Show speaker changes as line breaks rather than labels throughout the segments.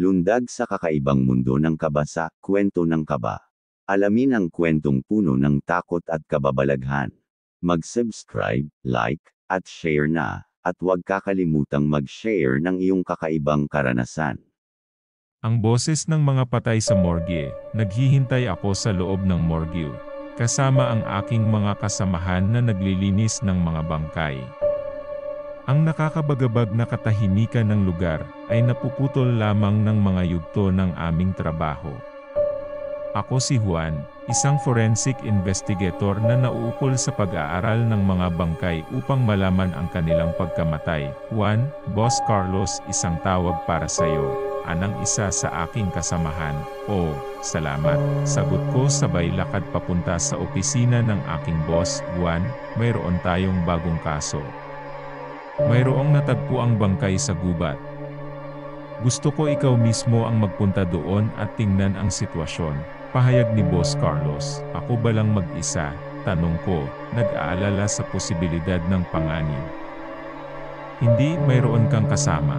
Lundag sa kakaibang mundo ng kaba sa Kwento ng Kaba. Alamin ang kwentong puno ng takot at kababalaghan. Mag-subscribe, like, at share na, at huwag kakalimutang mag-share ng iyong kakaibang karanasan.
Ang boses ng mga patay sa morgue. Naghihintay ako sa loob ng morgue, kasama ang aking mga kasamahan na naglilinis ng mga bangkay. Ang nakakabagabag na katahimikan ng lugar ay napuputol lamang ng mga yugto ng aming trabaho. Ako si Juan, isang forensic investigator na nauukol sa pag-aaral ng mga bangkay upang malaman ang kanilang pagkamatay. Juan, Boss Carlos, isang tawag para sa iyo. Anang isa sa aking kasamahan. Oh, salamat. Sagot ko sabay lakad papunta sa opisina ng aking boss. Juan, mayroon tayong bagong kaso. Mayroong natagpo ang bangkay sa gubat. Gusto ko ikaw mismo ang magpunta doon at tingnan ang sitwasyon. Pahayag ni Boss Carlos. Ako ba lang mag-isa? Tanong ko, nag-aalala sa posibilidad ng panganib. Hindi, mayroon kang kasama.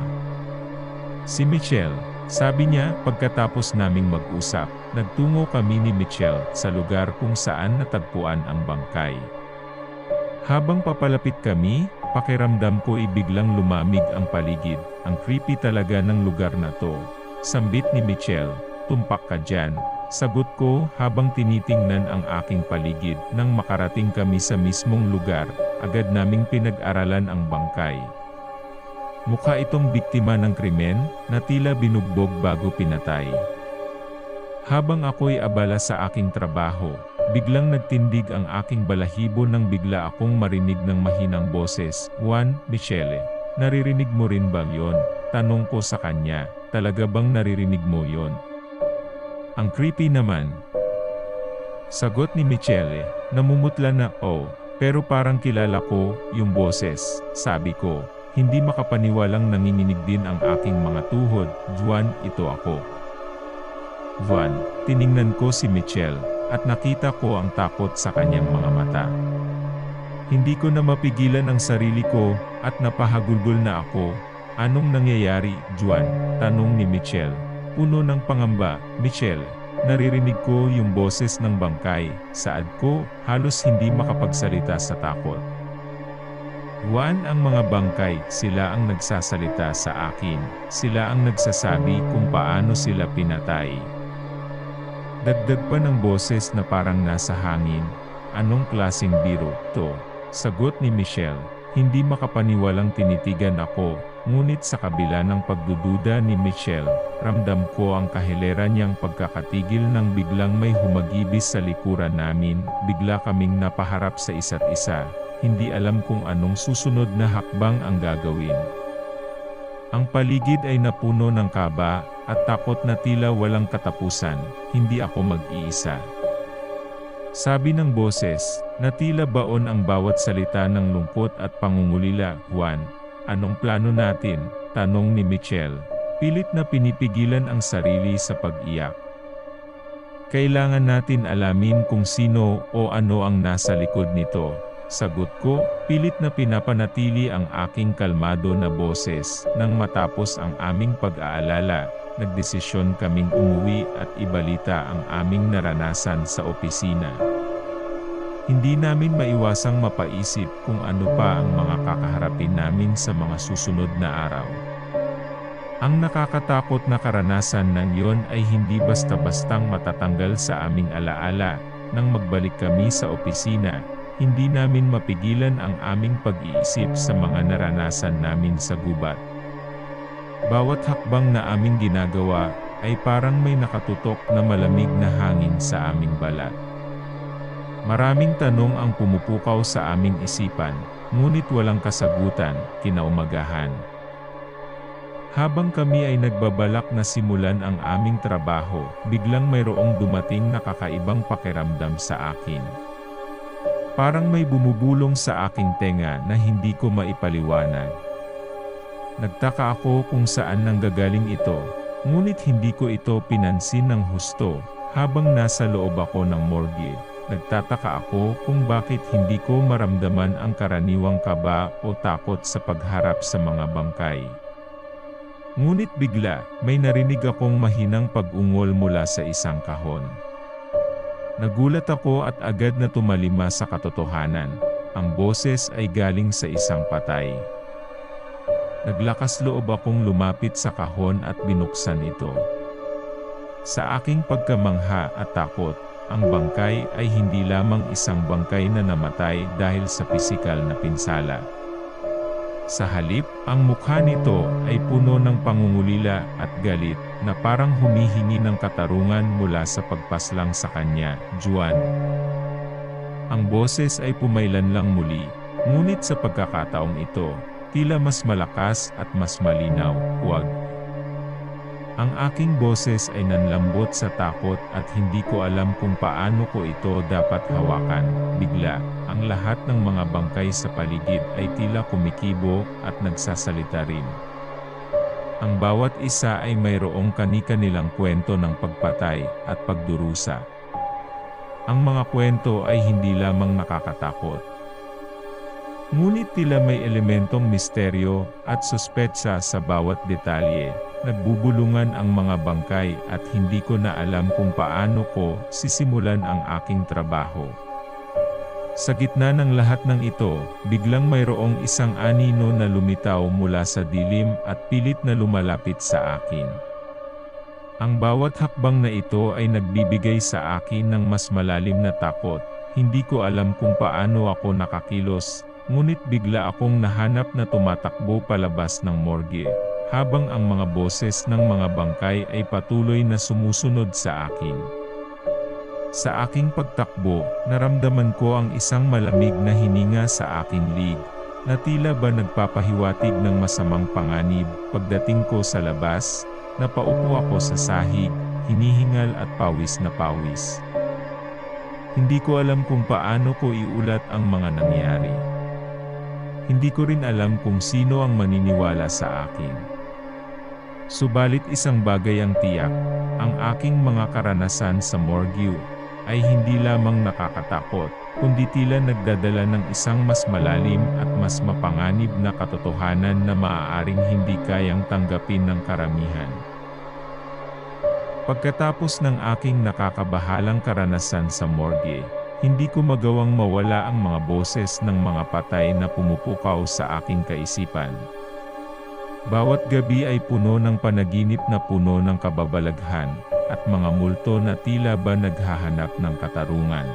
Si Michelle, sabi niya pagkatapos naming mag-usap. Nagtungo kami ni Michelle sa lugar kung saan natagpuan ang bangkay. Habang papalapit kami, pakiramdam ko biglang lumamig ang paligid. Ang creepy talaga ng lugar na to. Sambit ni Michelle, tumpak ka dyan. Sagot ko habang tinitingnan ang aking paligid. Nang makarating kami sa mismong lugar, agad naming pinag-aralan ang bangkay. Mukha itong biktima ng krimen na tila binugbog bago pinatay. Habang ako'y abala sa aking trabaho, biglang nagtindig ang aking balahibo nang bigla akong marinig ng mahinang boses. Juan, Michelle, naririnig mo rin ba yon? Tanong ko sa kanya, talaga bang naririnig mo yon? Ang creepy naman. Sagot ni Michelle, namumutla na, oh, pero parang kilala ko yung boses. Sabi ko, hindi makapaniwalang nanginginig din ang aking mga tuhod. Juan, ito ako. Juan, tiningnan ko si Michelle, at nakita ko ang takot sa kanyang mga mata. Hindi ko na mapigilan ang sarili ko, at napahagulgol na ako. Anong nangyayari, Juan? Tanong ni Michelle. Puno ng pangamba. Michelle, naririnig ko yung boses ng bangkay. Saad ko, halos hindi makapagsalita sa takot. Juan, ang mga bangkay, sila ang nagsasalita sa akin. Sila ang nagsasabi kung paano sila pinatay. Dagdag pa ng boses na parang nasa hangin. Anong klaseng biro to? Sagot ni Michelle. Hindi makapaniwalang tinitigan ako, ngunit sa kabila ng pagdududa ni Michelle, ramdam ko ang kahilera niyang pagkakatigil nang biglang may humagibis sa likuran namin. Bigla kaming napaharap sa isa't isa. Hindi alam kung anong susunod na hakbang ang gagawin. Ang paligid ay napuno ng kaba at takot na tila walang katapusan. Hindi ako mag-iisa. Sabi ng boses, na tila baon ang bawat salita ng lungkot at pangungulila. Juan, anong plano natin? Tanong ni Michelle. Pilit na pinipigilan ang sarili sa pag-iyak. Kailangan natin alamin kung sino o ano ang nasa likod nito. Sagot ko, pilit na pinapanatili ang aking kalmado na boses. Nang matapos ang aming pag-aalala, nagdesisyon kaming umuwi at ibalita ang aming naranasan sa opisina. Hindi namin maiwasang mapaisip kung ano pa ang mga kakaharapin namin sa mga susunod na araw. Ang nakakatakot na karanasan ng yon ay hindi basta-bastang matatanggal sa aming alaala. Nang magbalik kami sa opisina, hindi namin mapigilan ang aming pag-iisip sa mga naranasan namin sa gubat. Bawat hakbang na aming ginagawa ay parang may nakatutok na malamig na hangin sa aming balat. Maraming tanong ang pumupukaw sa aming isipan, ngunit walang kasagutan. Kinaumagahan, habang kami ay nagbabalak na simulan ang aming trabaho, biglang mayroong dumating na kakaibang pakiramdam sa akin. Parang may bumubulong sa aking tenga na hindi ko maipaliwanag. Nagtaka ako kung saan nanggagaling ito, ngunit hindi ko ito pinansin ng husto. Habang nasa loob ako ng morgue, nagtataka ako kung bakit hindi ko maramdaman ang karaniwang kaba o takot sa pagharap sa mga bangkay. Ngunit bigla, may narinig akong mahinang pag-ungol mula sa isang kahon. Nagulat ako at agad na tumalima sa katotohanan. Ang boses ay galing sa isang patay. Naglakas loob akong lumapit sa kahon at binuksan ito. Sa aking pagkamangha at takot, ang bangkay ay hindi lamang isang bangkay na namatay dahil sa pisikal na pinsala. Sa halip, ang mukha nito ay puno ng pangungulila at galit na parang humihingi ng katarungan mula sa pagpaslang sa kanya, Juan. Ang boses ay pumailan lang muli, ngunit sa pagkakataong ito, tila mas malakas at mas malinaw, huwag. Ang aking boses ay nanlambot sa takot at hindi ko alam kung paano ko ito dapat hawakan. Bigla, ang lahat ng mga bangkay sa paligid ay tila kumikibo at nagsasalita rin. Ang bawat isa ay mayroong kani-kanilang kwento ng pagpatay at pagdurusa. Ang mga kwento ay hindi lamang nakakatakot. Ngunit tila may elementong misteryo at suspetsa sa bawat detalye. Nagbubulungan ang mga bangkay at hindi ko na alam kung paano ko sisimulan ang aking trabaho. Sa gitna ng lahat ng ito, biglang mayroong isang anino na lumitaw mula sa dilim at pilit na lumalapit sa akin. Ang bawat hakbang na ito ay nagbibigay sa akin ng mas malalim na takot. Hindi ko alam kung paano ako nakakilos. Ngunit bigla akong nahanap na tumatakbo palabas ng morgue, habang ang mga boses ng mga bangkay ay patuloy na sumusunod sa akin. Sa aking pagtakbo, naramdaman ko ang isang malamig na hininga sa aking lig, na tila ba nagpapahiwatig ng masamang panganib. Pagdating ko sa labas, napaupo ako sa sahig, hinihingal at pawis na pawis. Hindi ko alam kung paano ko iulat ang mga nangyari. Hindi ko rin alam kung sino ang maniniwala sa akin. Subalit isang bagay ang tiyak, ang aking mga karanasan sa morgue ay hindi lamang nakakatakot, kundi tila nagdadala ng isang mas malalim at mas mapanganib na katotohanan na maaaring hindi kayang tanggapin ng karamihan. Pagkatapos ng aking nakakabahalang karanasan sa morgue, hindi ko magawang mawala ang mga boses ng mga patay na pumupukaw sa aking kaisipan. Bawat gabi ay puno ng panaginip na puno ng kababalaghan, at mga multo na tila ba naghahanap ng katarungan.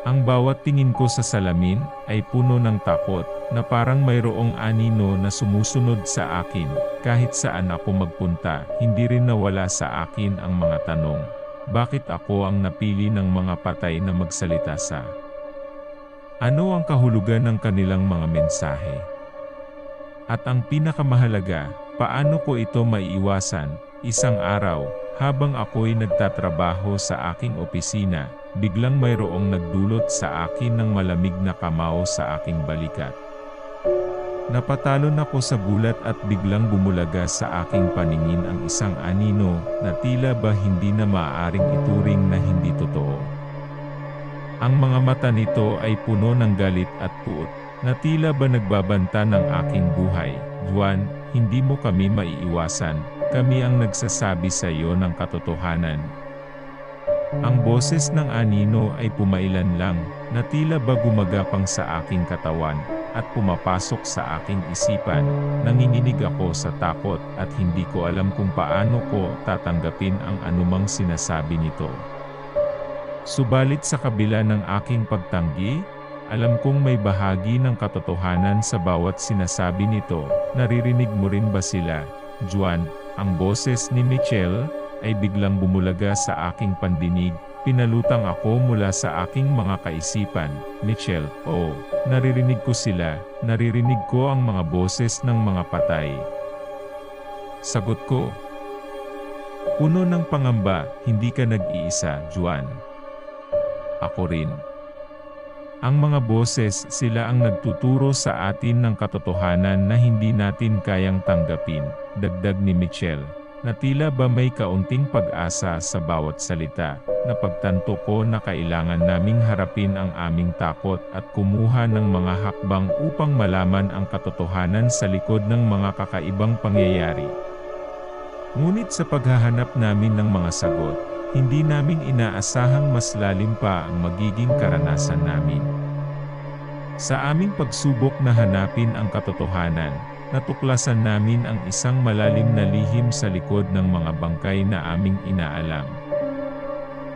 Ang bawat tingin ko sa salamin ay puno ng takot, na parang mayroong anino na sumusunod sa akin. Kahit saan ako magpunta, hindi rin nawala sa akin ang mga tanong. Bakit ako ang napili ng mga patay na magsalita sa? Ano ang kahulugan ng kanilang mga mensahe? At ang pinakamahalaga, paano ko ito maiiwasan? Isang araw, habang ako'y nagtatrabaho sa aking opisina, biglang mayroong nagdulot sa akin ng malamig na kamao sa aking balikat. Napatalon ako sa gulat at biglang bumulaga sa aking paningin ang isang anino na tila ba hindi na maaaring ituring na hindi totoo. Ang mga mata nito ay puno ng galit at puot, na tila ba nagbabanta ng aking buhay. Juan, hindi mo kami maiiwasan, kami ang nagsasabi sa iyo ng katotohanan. Ang boses ng anino ay pumailan lang, na tila ba gumagapang sa aking katawan, at pumapasok sa aking isipan. Nanginginig ako sa takot at hindi ko alam kung paano ko tatanggapin ang anumang sinasabi nito. Subalit sa kabila ng aking pagtanggi, alam kong may bahagi ng katotohanan sa bawat sinasabi nito. Naririnig mo rin ba sila, Juan? Ang boses ni Michelle ay biglang bumulaga sa aking pandinig. Pinalutang ako mula sa aking mga kaisipan. Michelle, oo, naririnig ko sila, naririnig ko ang mga boses ng mga patay. Sagot ko. Puno ng pangamba, hindi ka nag-iisa, Juan. Ako rin. Ang mga boses, sila ang nagtuturo sa atin ng katotohanan na hindi natin kayang tanggapin, dagdag ni Michelle. na tila ba may kaunting pag-asa sa bawat salita. Napagtanto ko na kailangan naming harapin ang aming takot at kumuha ng mga hakbang upang malaman ang katotohanan sa likod ng mga kakaibang pangyayari. Ngunit sa paghahanap namin ng mga sagot, hindi namin inaasahang mas lalim pa ang magiging karanasan namin. Sa aming pagsubok na hanapin ang katotohanan, natuklasan namin ang isang malalim na lihim sa likod ng mga bangkay na aming inaalam.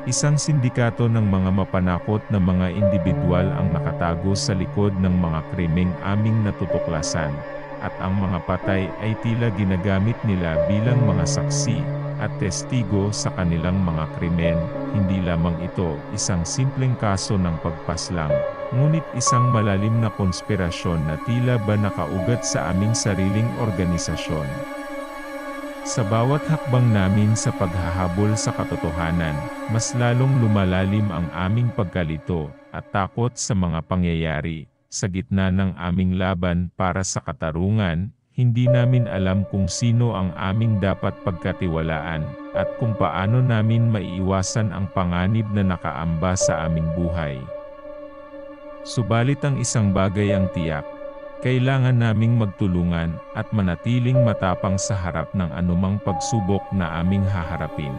Isang sindikato ng mga mapanakot na mga indibidwal ang nakatago sa likod ng mga krimeng aming natutuklasan, at ang mga patay ay tila ginagamit nila bilang mga saksi at testigo sa kanilang mga krimen. Hindi lamang ito isang simpleng kaso ng pagpaslang, ngunit isang malalim na konspirasyon na tila ba nakaugat sa aming sariling organisasyon. Sa bawat hakbang namin sa paghahabol sa katotohanan, mas lalong lumalalim ang aming pagkalito at takot sa mga pangyayari. Sa gitna ng aming laban para sa katarungan, hindi namin alam kung sino ang aming dapat pagkatiwalaan, at kung paano namin maiiwasan ang panganib na nakaamba sa aming buhay. Subalit ang isang bagay ang tiyak, kailangan naming magtulungan at manatiling matapang sa harap ng anumang pagsubok na aming haharapin.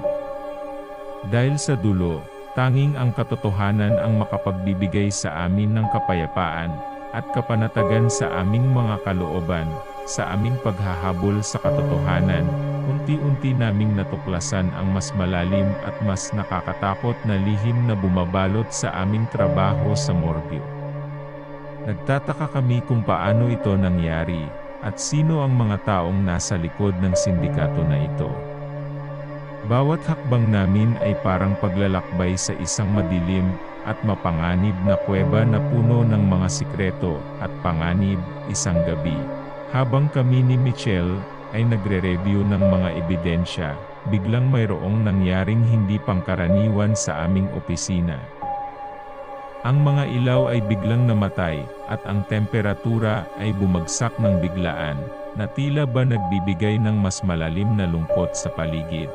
Dahil sa dulo, tanging ang katotohanan ang makapagbibigay sa amin ng kapayapaan at kapanatagan sa aming mga kalooban. Sa aming paghahabol sa katotohanan, unti-unti naming natuklasan ang mas malalim at mas nakakatakot na lihim na bumabalot sa aming trabaho sa morgue. Nagtataka kami kung paano ito nangyari, at sino ang mga taong nasa likod ng sindikato na ito. Bawat hakbang namin ay parang paglalakbay sa isang madilim at mapanganib na kuweba na puno ng mga sikreto at panganib. Isang gabi, habang kami ni Michelle ay nagre-review ng mga ebidensya, biglang mayroong nangyaring hindi pangkaraniwan sa aming opisina. Ang mga ilaw ay biglang namatay, at ang temperatura ay bumagsak ng biglaan, na tila ba nagbibigay ng mas malalim na lungkot sa paligid.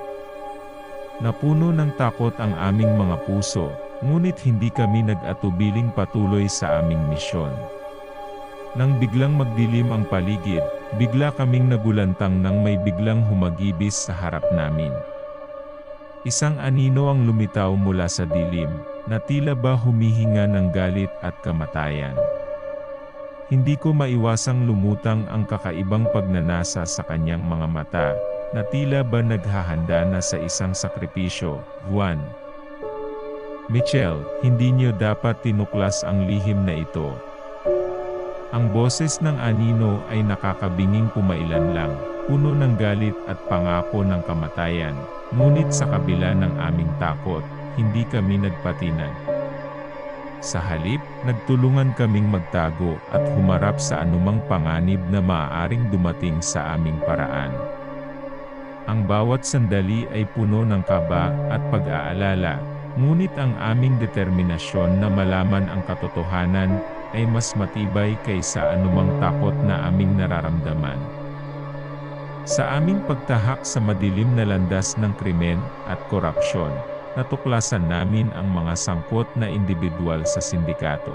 Napuno ng takot ang aming mga puso, ngunit hindi kami nag-atubiling patuloy sa aming misyon. Nang biglang magdilim ang paligid, bigla kaming nagulantang nang may biglang humagibis sa harap namin. Isang anino ang lumitaw mula sa dilim, na tila ba humihinga ng galit at kamatayan. Hindi ko maiwasang lumutang ang kakaibang pagnanasa sa kanyang mga mata, na tila ba naghahanda na sa isang sakripisyo. Juan. Michelle, hindi niyo dapat tinuklas ang lihim na ito. Ang boses ng anino ay nakakabinging pumailan lang, puno ng galit at pangako ng kamatayan, ngunit sa kabila ng aming takot, hindi kami nagpatinag. Sa halip, nagtulungan kaming magtago at humarap sa anumang panganib na maaaring dumating sa aming paraan. Ang bawat sandali ay puno ng kaba at pag-aalala, ngunit ang aming determinasyon na malaman ang katotohanan ay mas matibay kaysa anumang takot na aming nararamdaman. Sa aming pagtahak sa madilim na landas ng krimen at korupsyon, natuklasan namin ang mga sangkot na indibidwal sa sindikato.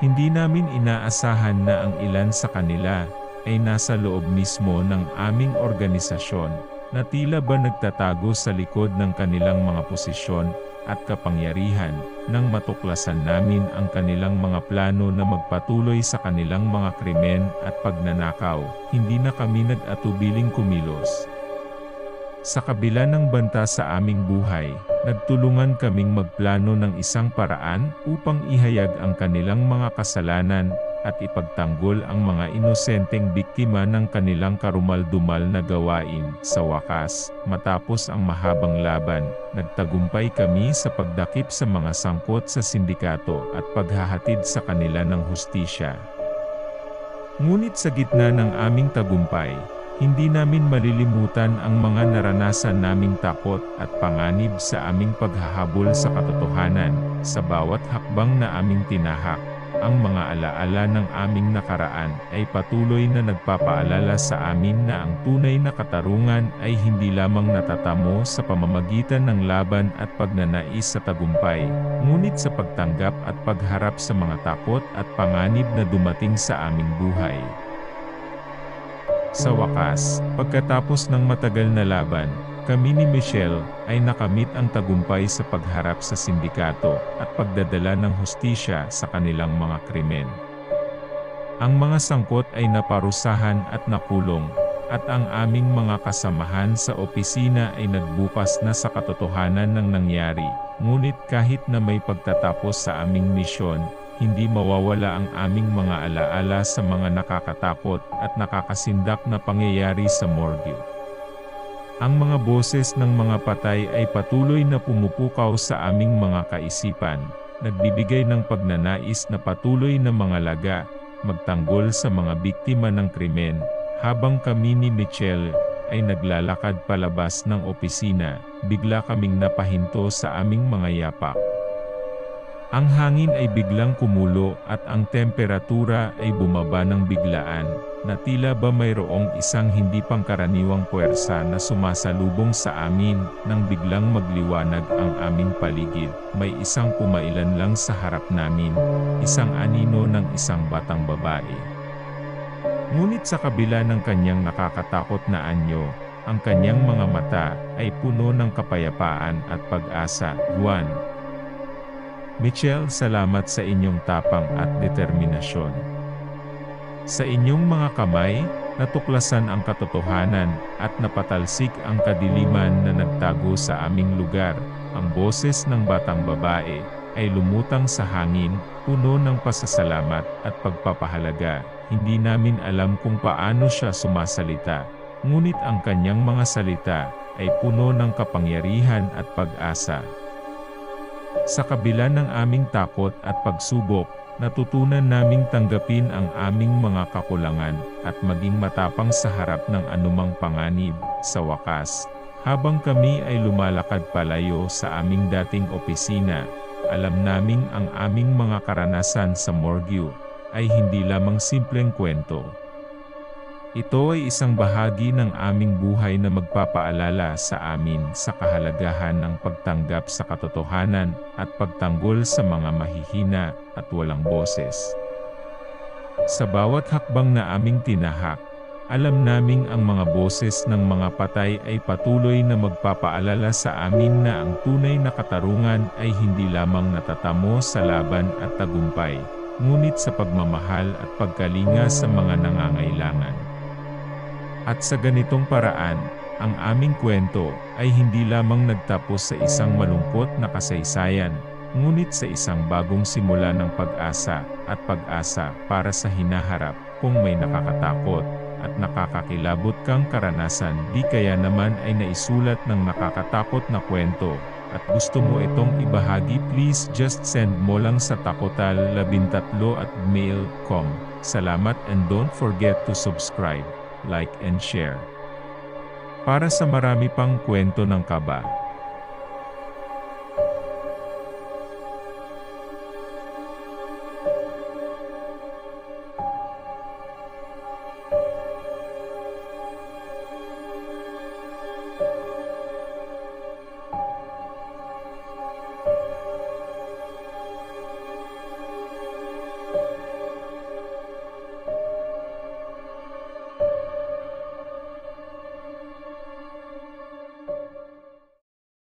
Hindi namin inaasahan na ang ilan sa kanila ay nasa loob mismo ng aming organisasyon, na tila ba nagtatago sa likod ng kanilang mga posisyon at kapangyarihan. Nang matuklasan namin ang kanilang mga plano na magpatuloy sa kanilang mga krimen at pagnanakaw, hindi na kami nag-atubiling kumilos. Sa kabila ng banta sa aming buhay, nagtulungan kaming magplano ng isang paraan upang ihayag ang kanilang mga kasalanan at ipagtanggol ang mga inosenteng biktima ng kanilang karumal-dumal na gawain. Sa wakas, matapos ang mahabang laban, nagtagumpay kami sa pagdakip sa mga sangkot sa sindikato at paghahatid sa kanila ng hustisya. Ngunit sa gitna ng aming tagumpay, hindi namin malilimutan ang mga naranasan naming takot at panganib sa aming paghahabol sa katotohanan. Sa bawat hakbang na aming tinahak, Ang mga alaala ng aming nakaraan ay patuloy na nagpapaalala sa amin na ang tunay na katarungan ay hindi lamang natatamo sa pamamagitan ng laban at pagnanais sa tagumpay, ngunit sa pagtanggap at pagharap sa mga takot at panganib na dumating sa aming buhay. Sa wakas, pagkatapos ng matagal na laban, kami ni Michelle ay nakamit ang tagumpay sa pagharap sa sindikato at pagdadala ng hustisya sa kanilang mga krimen. Ang mga sangkot ay naparusahan at nakulong, at ang aming mga kasamahan sa opisina ay nagbukas na sa katotohanan ng nangyari. Ngunit kahit na may pagtatapos sa aming misyon, hindi mawawala ang aming mga alaala sa mga nakakatakot at nakakasindak na pangyayari sa morgue. Ang mga boses ng mga patay ay patuloy na pumupukaw sa aming mga kaisipan, nagbibigay ng pagnanais na patuloy na mga laga, magtanggol sa mga biktima ng krimen, habang kami ni Michelle ay naglalakad palabas ng opisina, bigla kaming napahinto sa aming mga yapak. Ang hangin ay biglang kumulo at ang temperatura ay bumaba ng biglaan, na tila ba mayroong isang hindi pangkaraniwang puwersa na sumasalubong sa amin nang biglang magliwanag ang aming paligid. May isang pumailan lang sa harap namin, isang anino ng isang batang babae. Ngunit sa kabila ng kanyang nakakatakot na anyo, ang kanyang mga mata ay puno ng kapayapaan at pag-asa. Juan. Michelle, salamat sa inyong tapang at determinasyon. Sa inyong mga kamay, natuklasan ang katotohanan at napatalsik ang kadiliman na nagtago sa aming lugar. Ang boses ng batang babae ay lumutang sa hangin, puno ng pasasalamat at pagpapahalaga. Hindi namin alam kung paano siya sumasalita, ngunit ang kanyang mga salita ay puno ng kapangyarihan at pag-asa. Sa kabila ng aming takot at pagsubok, natutunan naming tanggapin ang aming mga kakulangan at maging matapang sa harap ng anumang panganib. Sa wakas, habang kami ay lumalakad palayo sa aming dating opisina, alam naming ang aming mga karanasan sa morgue ay hindi lamang simpleng kwento. Ito ay isang bahagi ng aming buhay na magpapaalala sa amin sa kahalagahan ng pagtanggap sa katotohanan at pagtanggol sa mga mahihina at walang boses. Sa bawat hakbang na aming tinahak, alam naming ang mga boses ng mga patay ay patuloy na magpapaalala sa amin na ang tunay na katarungan ay hindi lamang natatamo sa laban at tagumpay, ngunit sa pagmamahal at pagkalinga sa mga nangangailangan. At sa ganitong paraan, ang aming kwento ay hindi lamang nagtapos sa isang malungkot na kasaysayan, ngunit sa isang bagong simula ng pag-asa at pag-asa para sa hinaharap. Kung may nakakatakot at nakakakilabot kang karanasan, di kaya naman ay naisulat ng nakakatakot na kwento, at gusto mo itong ibahagi, please just send mo lang sa takotal13@gmail.com. Salamat, and don't forget to subscribe, like and share. Para sa marami pang kwento ng kaba.